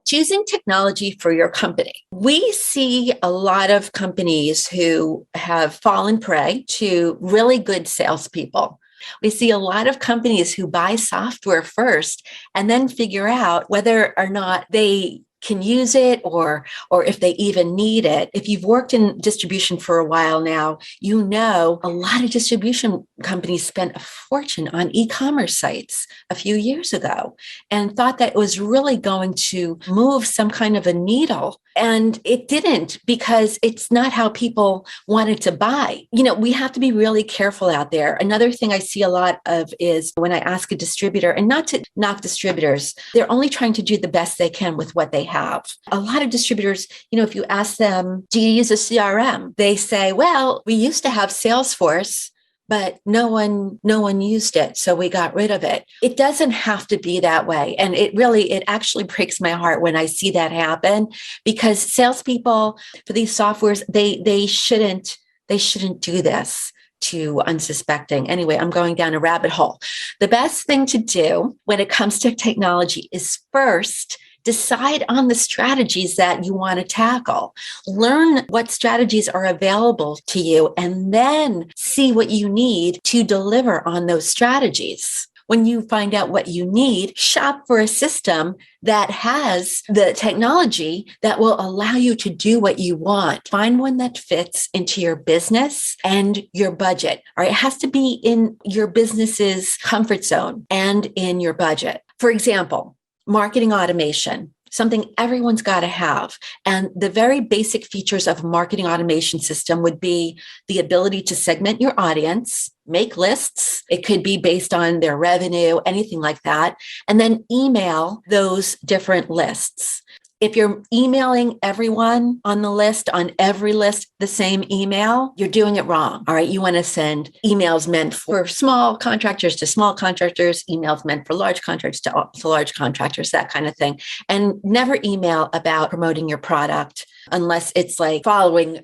Choosing technology for your company. We see a lot of companies who have fallen prey to really good salespeople. We see a lot of companies who buy software first and then figure out whether or not they can use it or if they even need it. If you've worked in distribution for a while now, you know a lot of distribution companies spent a fortune on e-commerce sites a few years ago and thought that it was really going to move some kind of a needle. And it didn't, because it's not how people wanted to buy. We have to be really careful out there. Another thing I see a lot of is when I ask a distributor, and not to knock distributors, they're only trying to do the best they can with what they have. A lot of distributors, if you ask them, do you use a CRM? They say, well, we used to have Salesforce, but no one used it, so we got rid of it. It doesn't have to be that way. And it actually breaks my heart when I see that happen, because salespeople for these softwares, they shouldn't do this to unsuspecting. Anyway, I'm going down a rabbit hole. The best thing to do when it comes to technology is first decide on the strategies that you want to tackle. Learn what strategies are available to you, and then see what you need to deliver on those strategies. When you find out what you need, shop for a system that has the technology that will allow you to do what you want. Find one that fits into your business and your budget. All right, it has to be in your business's comfort zone and in your budget. For example, marketing automation, something everyone's got to have. And the very basic features of a marketing automation system would be the ability to segment your audience, make lists. It could be based on their revenue, anything like that, and then email those different lists. If you're emailing everyone on the list, on every list, the same email, you're doing it wrong. All right. You want to send emails meant for small contractors to small contractors, emails meant for large contractors to large contractors, that kind of thing. And never email about promoting your product unless it's like following,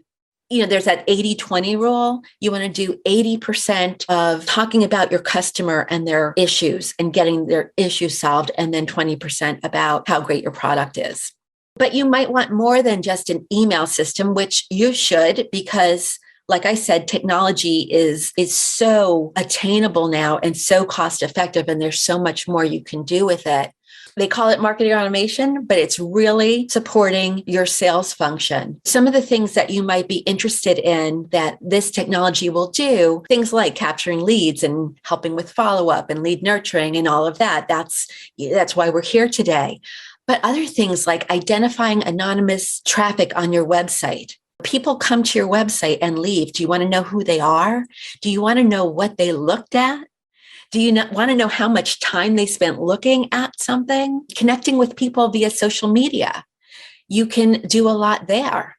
there's that 80-20 rule. You want to do 80% of talking about your customer and their issues and getting their issues solved, and then 20% about how great your product is. But you might want more than just an email system, which you should, because like I said, technology is so attainable now and so cost effective, and there's so much more you can do with it. They call it marketing automation, but it's really supporting your sales function. Some of the things that you might be interested in that this technology will do, things like capturing leads and helping with follow-up and lead nurturing and all of that. That's why we're here today. But other things like identifying anonymous traffic on your website. People come to your website and leave. Do you want to know who they are? Do you want to know what they looked at? Do you want to know how much time they spent looking at something? Connecting with people via social media. You can do a lot there.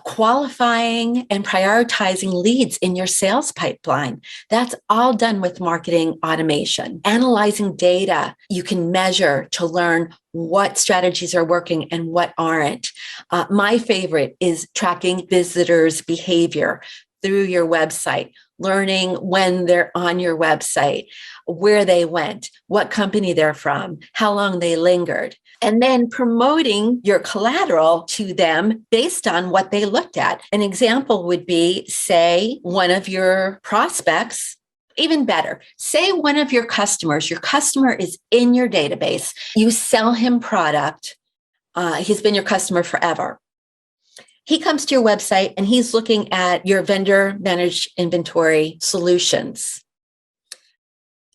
Qualifying and prioritizing leads in your sales pipeline. That's all done with marketing automation. Analyzing data you can measure to learn what strategies are working and what aren't. My favorite is tracking visitors' behavior through your website, learning when they're on your website, where they went, what company they're from, how long they lingered, and then promoting your collateral to them based on what they looked at. An example would be, say, one of your prospects, even better, say one of your customer is in your database, you sell him product, he's been your customer forever. He comes to your website and he's looking at your vendor managed inventory solutions.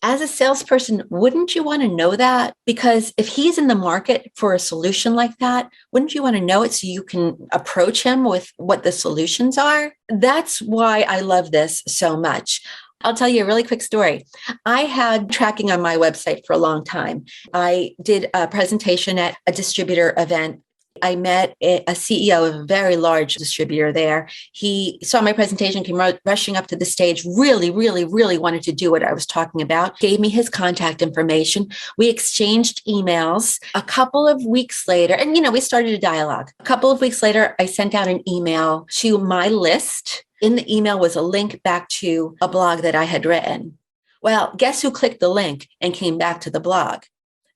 As a salesperson, wouldn't you want to know that? Because if he's in the market for a solution like that, wouldn't you want to know it so you can approach him with what the solutions are? That's why I love this so much. I'll tell you a really quick story. I had tracking on my website for a long time. I did a presentation at a distributor event. I met a CEO of a very large distributor there. He saw my presentation, came rushing up to the stage, really wanted to do what I was talking about, gave me his contact information. We exchanged emails. A couple of weeks later, and we started a dialogue. A couple of weeks later, I sent out an email to my list. In the email was a link back to a blog that I had written. Well, guess who clicked the link and came back to the blog?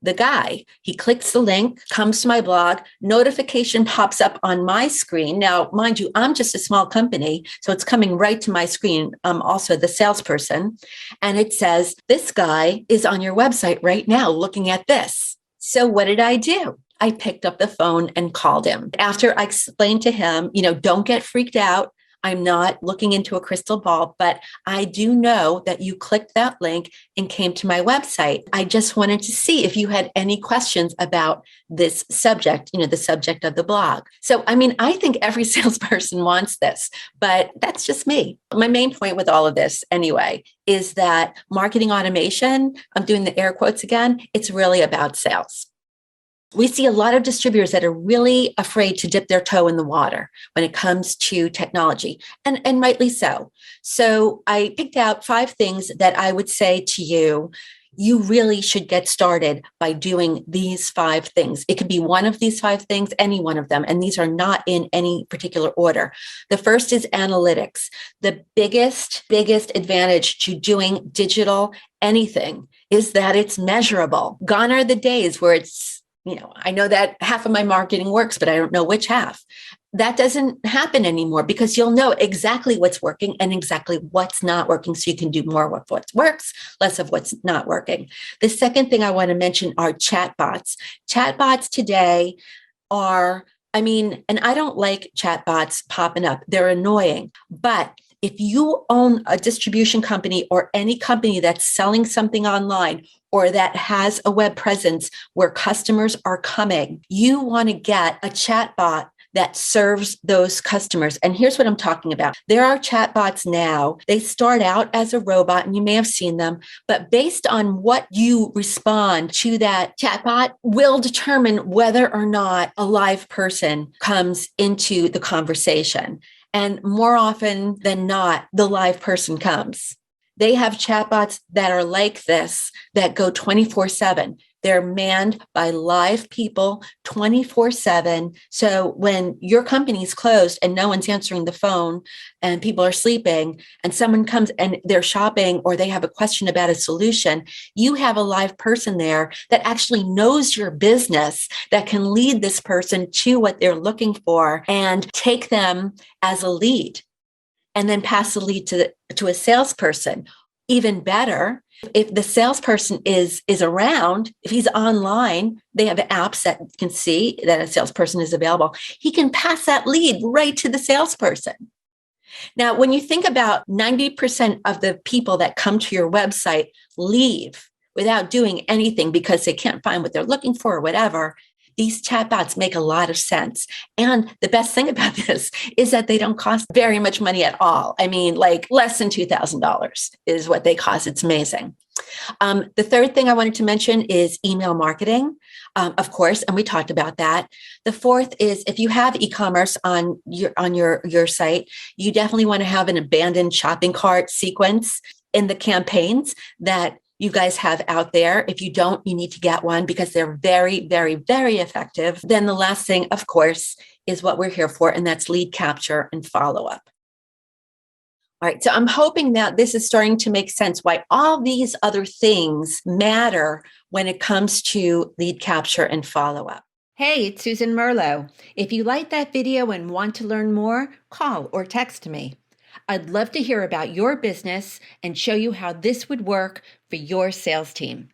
the guy. He clicks the link, comes to my blog, notification pops up on my screen. Now, mind you, I'm just a small company, so it's coming right to my screen. I'm also the salesperson. And it says, this guy is on your website right now looking at this. So what did I do? I picked up the phone and called him. After I explained to him, don't get freaked out. I'm not looking into a crystal ball, but I do know that you clicked that link and came to my website. I just wanted to see if you had any questions about this subject, the subject of the blog. So, I think every salesperson wants this, but that's just me. My main point with all of this anyway is that marketing automation, I'm doing the air quotes again, it's really about sales. We see a lot of distributors that are really afraid to dip their toe in the water when it comes to technology, and rightly so. So I picked out 5 things that I would say to you, you really should get started by doing these 5 things. It could be one of these 5 things, any one of them, and these are not in any particular order. The first is analytics. The biggest advantage to doing digital anything is that it's measurable. Gone are the days where it's I know that half of my marketing works, but I don't know which half. That doesn't happen anymore because you'll know exactly what's working and exactly what's not working. So you can do more of what works, less of what's not working. The second thing I want to mention are chatbots. Chatbots today are, and I don't like chatbots popping up. They're annoying, but if you own a distribution company or any company that's selling something online or that has a web presence where customers are coming, you want to get a chatbot that serves those customers. And here's what I'm talking about. There are chatbots now. They start out as a robot, and you may have seen them, but based on what you respond to that chatbot will determine whether or not a live person comes into the conversation. And more often than not, the live person comes. They have chatbots that are like this that go 24/7. They're manned by live people 24/7. So when your company's closed and no one's answering the phone and people are sleeping and someone comes and they're shopping or they have a question about a solution, you have a live person there that actually knows your business, that can lead this person to what they're looking for and take them as a lead and then pass the lead to a salesperson. Even better, if the salesperson is around, if he's online, they have apps that can see that a salesperson is available. He can pass that lead right to the salesperson. Now, when you think about 90% of the people that come to your website leave without doing anything because they can't find what they're looking for or whatever, these chatbots make a lot of sense. And the best thing about this is that they don't cost very much money at all. Like less than $2,000 is what they cost. It's amazing. The third thing I wanted to mention is email marketing, of course, and we talked about that. The fourth is if you have e-commerce on your site, you definitely want to have an abandoned shopping cart sequence in the campaigns that you guys have out there. If you don't, you need to get one because they're very, very, very effective. Then the last thing, of course, is what we're here for, and that's lead capture and follow-up. All right, so I'm hoping that this is starting to make sense why all these other things matter when it comes to lead capture and follow-up. Hey, it's Susan Merlo. If you like that video and want to learn more, call or text me. I'd love to hear about your business and show you how this would work for your sales team.